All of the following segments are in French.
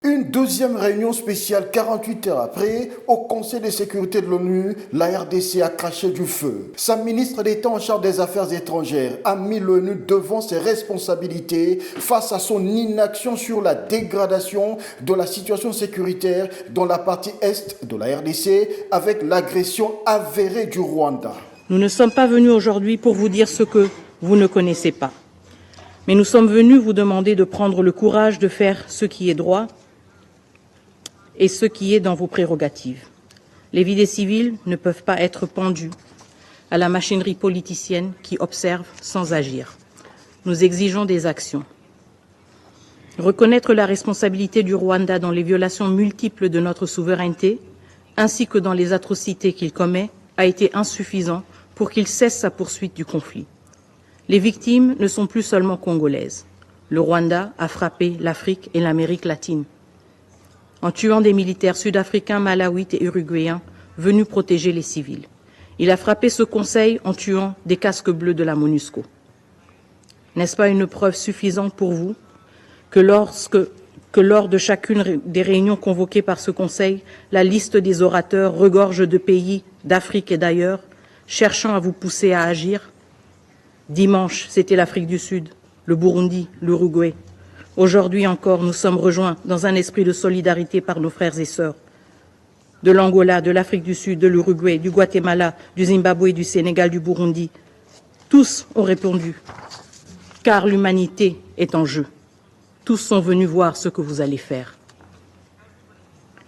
Une deuxième réunion spéciale 48 heures après, au Conseil de sécurité de l'ONU, la RDC a craché du feu. Sa ministre d'État en charge des Affaires étrangères a mis l'ONU devant ses responsabilités face à son inaction sur la dégradation de la situation sécuritaire dans la partie est de la RDC avec l'agression avérée du Rwanda. Nous ne sommes pas venus aujourd'hui pour vous dire ce que vous ne connaissez pas. Mais nous sommes venus vous demander de prendre le courage de faire ce qui est droit et ce qui est dans vos prérogatives. Les vies des civils ne peuvent pas être pendues à la machinerie politicienne qui observe sans agir. Nous exigeons des actions. Reconnaître la responsabilité du Rwanda dans les violations multiples de notre souveraineté, ainsi que dans les atrocités qu'il commet, a été insuffisant pour qu'il cesse sa poursuite du conflit. Les victimes ne sont plus seulement congolaises. Le Rwanda a frappé l'Afrique et l'Amérique latine, en tuant des militaires sud-africains, malawites et uruguayens venus protéger les civils. Il a frappé ce conseil en tuant des casques bleus de la MONUSCO. N'est-ce pas une preuve suffisante pour vous que lors de chacune des réunions convoquées par ce conseil, la liste des orateurs regorge de pays d'Afrique et d'ailleurs, cherchant à vous pousser à agir? Dimanche, c'était l'Afrique du Sud, le Burundi, l'Uruguay. Aujourd'hui encore, nous sommes rejoints dans un esprit de solidarité par nos frères et sœurs de l'Angola, de l'Afrique du Sud, de l'Uruguay, du Guatemala, du Zimbabwe, du Sénégal, du Burundi. Tous ont répondu, car l'humanité est en jeu. Tous sont venus voir ce que vous allez faire.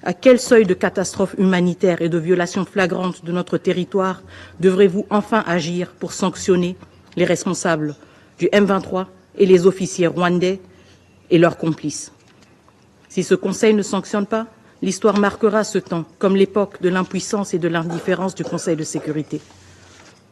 À quel seuil de catastrophe humanitaire et de violation flagrante de notre territoire devrez-vous enfin agir pour sanctionner les responsables du M23 et les officiers rwandais et leurs complices? Si ce Conseil ne sanctionne pas, l'histoire marquera ce temps comme l'époque de l'impuissance et de l'indifférence du Conseil de sécurité.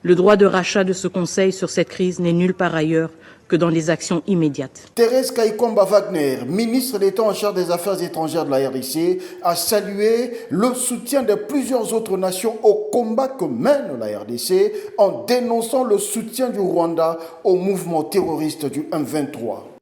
Le droit de rachat de ce Conseil sur cette crise n'est nulle part ailleurs que dans les actions immédiates. Thérèse Kaikomba Wagner, ministre d'État en charge des Affaires étrangères de la RDC, a salué le soutien de plusieurs autres nations au combat que mène la RDC en dénonçant le soutien du Rwanda au mouvement terroriste du M23.